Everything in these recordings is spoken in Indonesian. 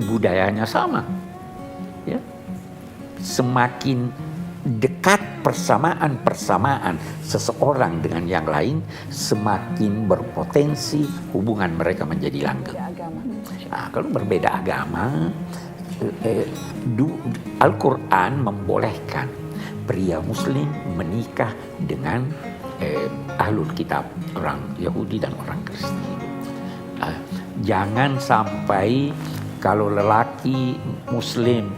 budayanya sama, ya. Semakin dekat persamaan seseorang dengan yang lain, semakin berpotensi hubungan mereka menjadi langgeng. Nah, kalau berbeda agama, Al-Quran membolehkan pria muslim menikah dengan ahlul kitab, orang Yahudi dan orang Kristen. Jangan sampai kalau lelaki muslim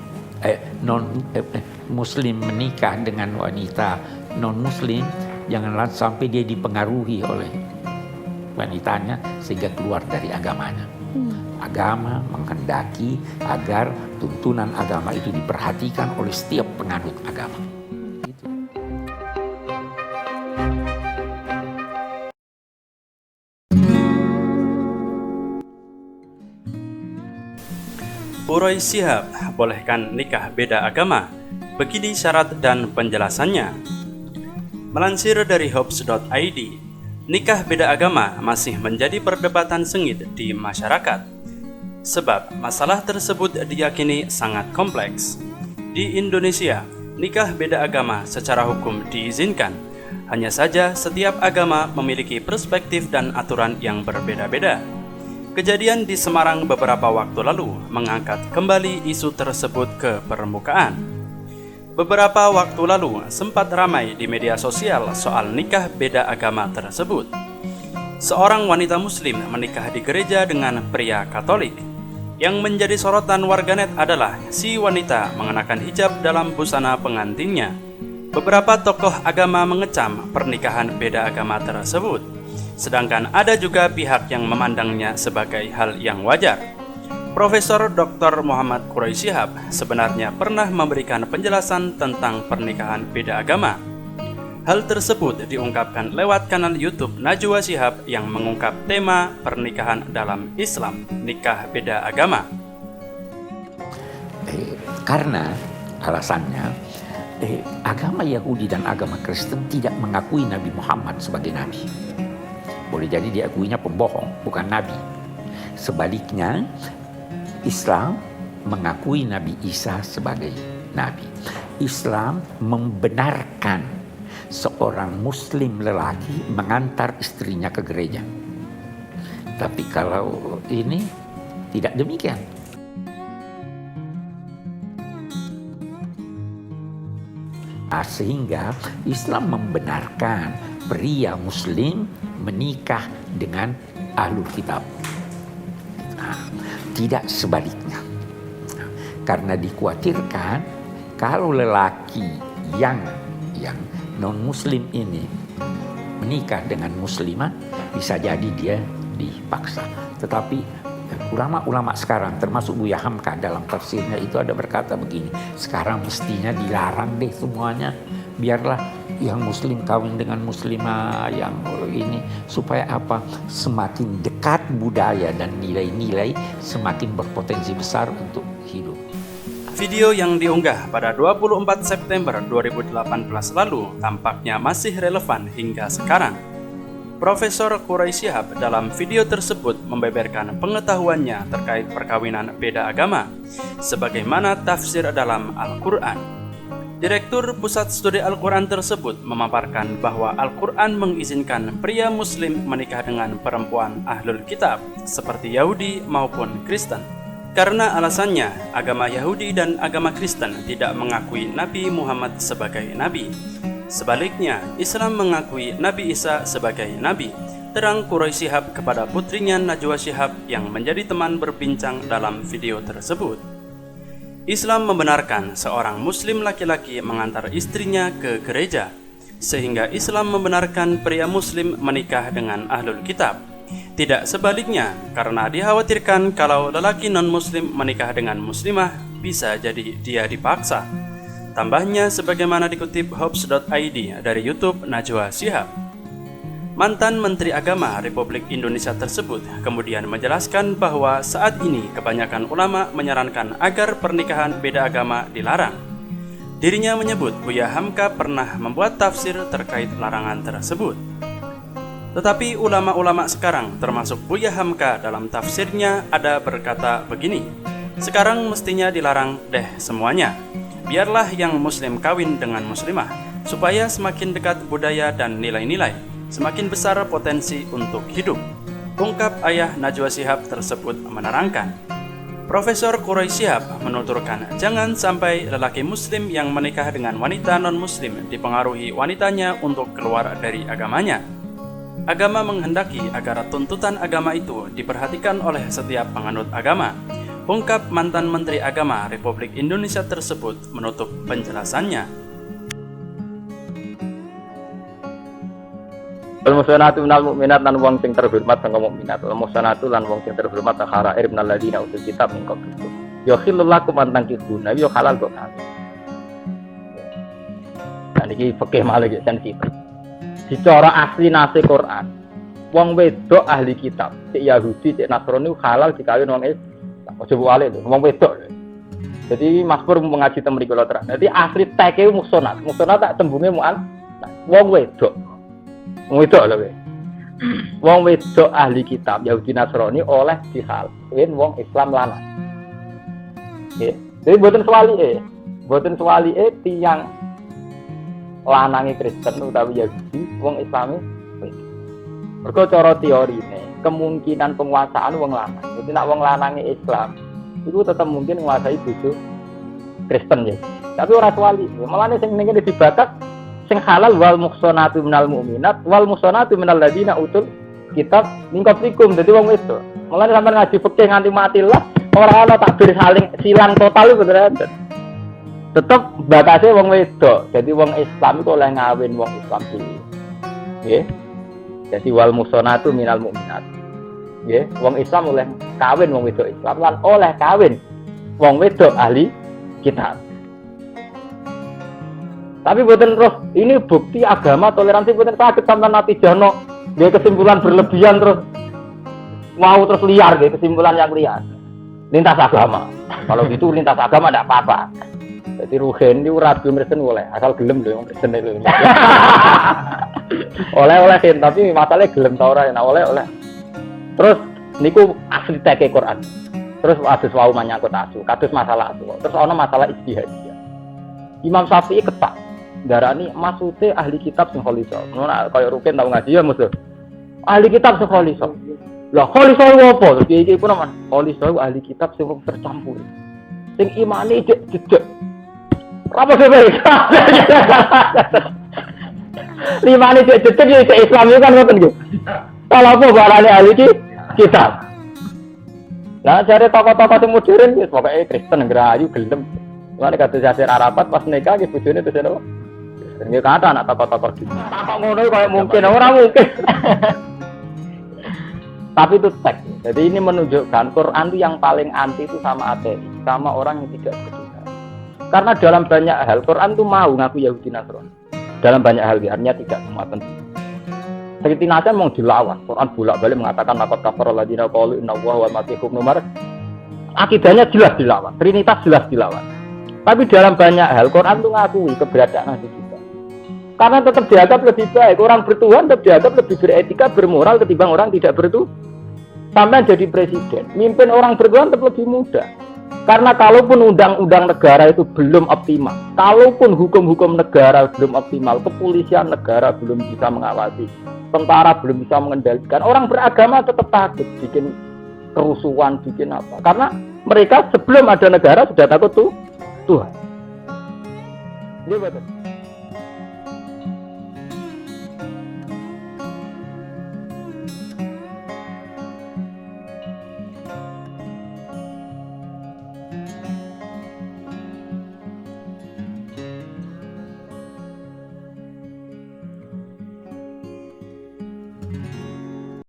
muslim menikah dengan wanita non muslim, jangan sampai dia dipengaruhi oleh wanitanya sehingga keluar dari agamanya. Agama menghendaki agar tuntunan agama itu diperhatikan oleh setiap penganut agama. Quraisy Shihab bolehkan nikah beda agama. Begini syarat dan penjelasannya. Melansir dari Hops.id, nikah beda agama masih menjadi perdebatan sengit di masyarakat. Sebab masalah tersebut diyakini sangat kompleks. Di Indonesia, nikah beda agama secara hukum diizinkan. Hanya saja setiap agama memiliki perspektif dan aturan yang berbeda-beda. Kejadian di Semarang beberapa waktu lalu mengangkat kembali isu tersebut ke permukaan. Beberapa waktu lalu sempat ramai di media sosial soal nikah beda agama tersebut. Seorang wanita muslim menikah di gereja dengan pria Katolik. Yang menjadi sorotan warganet adalah si wanita mengenakan hijab dalam busana pengantinnya. Beberapa tokoh agama mengecam pernikahan beda agama tersebut. Sedangkan ada juga pihak yang memandangnya sebagai hal yang wajar. Profesor Dr. Muhammad Quraisy Shihab sebenarnya pernah memberikan penjelasan tentang pernikahan beda agama. Hal tersebut diungkapkan lewat kanal YouTube Najwa Shihab yang mengungkap tema pernikahan dalam Islam, nikah beda agama. Karena alasannya, agama Yahudi dan agama Kristen tidak mengakui Nabi Muhammad sebagai nabi. Boleh jadi diakuinya pembohong, bukan nabi. Sebaliknya, Islam mengakui Nabi Isa sebagai nabi. Islam membenarkan seorang muslim lelaki mengantar istrinya ke gereja. Tapi kalau ini tidak demikian. Sehingga Islam membenarkan pria muslim menikah dengan ahlul kitab. Tidak sebaliknya. Karena dikhawatirkan kalau lelaki yang non muslim ini menikah dengan muslimah, bisa jadi dia dipaksa. Tetapi ulama-ulama sekarang termasuk Buya Hamka dalam tafsirnya itu ada berkata begini, sekarang mestinya dilarang deh semuanya, biarlah yang muslim kawin dengan muslimah yang ini, supaya apa? Semakin dekat budaya dan nilai-nilai, semakin berpotensi besar untuk hidup. Video yang diunggah pada 24 September 2018 lalu tampaknya masih relevan hingga sekarang. Profesor Quraisy Shihab dalam video tersebut membeberkan pengetahuannya terkait perkawinan beda agama, sebagaimana tafsir dalam Al-Quran. Direktur Pusat Studi Al-Quran tersebut memaparkan bahwa Al-Quran mengizinkan pria muslim menikah dengan perempuan ahlul kitab seperti Yahudi maupun Kristen. Karena alasannya, agama Yahudi dan agama Kristen tidak mengakui Nabi Muhammad sebagai nabi. Sebaliknya, Islam mengakui Nabi Isa sebagai nabi. Terang Quraisy Shihab kepada putrinya Najwa Shihab yang menjadi teman berbincang dalam video tersebut. Islam membenarkan seorang muslim laki-laki mengantar istrinya ke gereja, sehingga Islam membenarkan pria muslim menikah dengan ahlul kitab. Tidak sebaliknya, karena dikhawatirkan kalau lelaki non-muslim menikah dengan muslimah, bisa jadi dia dipaksa. Tambahnya sebagaimana dikutip Hops.id dari YouTube Najwa Shihab. Mantan Menteri Agama Republik Indonesia tersebut kemudian menjelaskan bahwa saat ini kebanyakan ulama menyarankan agar pernikahan beda agama dilarang. Dirinya menyebut Buya Hamka pernah membuat tafsir terkait larangan tersebut. Tetapi ulama-ulama sekarang, termasuk Buya Hamka dalam tafsirnya ada berkata begini, sekarang mestinya dilarang deh semuanya. Biarlah yang muslim kawin dengan muslimah, supaya semakin dekat budaya dan nilai-nilai, semakin besar potensi untuk hidup. Ungkap ayah Najwa Shihab tersebut menerangkan. Profesor Quraish Shihab menuturkan, jangan sampai lelaki muslim yang menikah dengan wanita non-muslim dipengaruhi wanitanya untuk keluar dari agamanya. Agama menghendaki agar tuntutan agama itu diperhatikan oleh setiap penganut agama. Ungkap mantan Menteri Agama Republik Indonesia tersebut menutup penjelasannya. Wal muhsanatu minal mu'minat lan wong sing terhormat sanga mukminat. Wal muhsanatu lan wong sing terhormat harair minal ladina utul kitab min qablikum. Ya khilul lakum an tankihuna ya halal kok kan. Nah iki fikih malih ya sensitif. Secara asli nase Quran, wong wedok ahli kitab, cek Yahudi, cek Nasrani halal dikawin wong Islam. Aja wale lho, wong wedok. Jadi Mas Pur mengaji teng mriki lho terang. Dadi asli teke muhsanat. Muhsanat tak tembunge mu'an wong wedok. Wong wedok lho kowe. Wong wedok ahli kitab Yahudi Nasrani oleh dihalin wong Islam lanang. Nggih. Jadi mboten swalike tiyang lanange Kristen utawi Yahudi wong Islami. Mergo cara teorine kemungkinan penguasaan wong lanang. Jadi nek wong lanange Islam itu tetap mungkin menguasai bojo Kristen ya. Tapi ora swali. Malane sing ning kene dibakat sing halal wal muhsanatu minal mu'minat wal muhsanatu minal ladina utul kitab min qablikum. Dadi wong wedok. Mulane sampeyan ngaji fikih nganti mati lah ora ana takbir saling silang total iku beneran. Tetep batase wong wedok. Jadi wong Islam iku oleh ngawin wong Islam dhewe. Nggih. Jadi wal muhsanatu minal mu'minat. Nggih, wong Islam oleh kawin wong wedok Islam lan oleh kawin wong wedok ahli kitab. Tapi boten terus ini bukti agama toleransi boten saged sampeyan natijano dia kesimpulan berlebihan terus mau terus liar gitu kesimpulan yang liar. Lintas agama. Kalau gitu lintas agama enggak apa-apa. Jadi ruhen itu ora gelem Kristen oleh, asal gelem lho wong Kristen lho. Oleh tapi masalahnya gelem ta ora nek oleh. Terus niku asli teke Quran. Terus adus wau menyangkut asu, kados masalah asu. Terus ana masalah ijtihadiyah. Imam Syafi'i ketak darani maksude ahli kitab sing khalisa. Ngono kaya rukin tau ngaji ya musuh. Ahli kitab sing khalisa. Lah khalisa opo? Iki pun man. Khalisa ahli kitab sing tercampur. Sing imane jejeg. Apa sih? Limane jejeg iki Islam iki kan ngoten iki. Kalau apa barane ahli kitab. Lah jare tokoh-tokoh sing modern wis pokoke Kristen ngrayu gelem. Lan kate Yasir Arafat pas nikah iki bojone terus apa? Nggih kata anak tokoh-tokoh gitu. Takok ngono kaya mungkin ora mungkin. Tapi itu teks. Jadi ini menunjukkan Quran itu yang paling anti itu sama ateis, sama orang yang tidak berdosa. Karena dalam banyak hal Quran itu mau ngaku Yahudi Nasrani. Dalam banyak hal artinya tidak semua tentu. Seperti Nabi mau dilawan. Quran bolak-balik mengatakan laqad kafara alladziina qalu innallaha wal masiih ibnu Maryam. Akidahnya jelas dilawan, Trinitas jelas dilawan. Tapi dalam banyak hal Quran itu ngakui keberadaan Nabi kita. Karena tetap dianggap lebih baik. Orang bertuhan tetap dianggap lebih beretika, bermoral ketimbang orang tidak bertuhan. Sampai jadi presiden, mimpin orang bertuhan tetap lebih mudah. Karena kalaupun undang-undang negara itu belum optimal, kalaupun hukum-hukum negara belum optimal, kepolisian negara belum bisa mengawasi, tentara belum bisa mengendalikan, orang beragama tetap takut bikin kerusuhan, bikin apa. Karena mereka sebelum ada negara sudah takut Tuhan. Ini betul.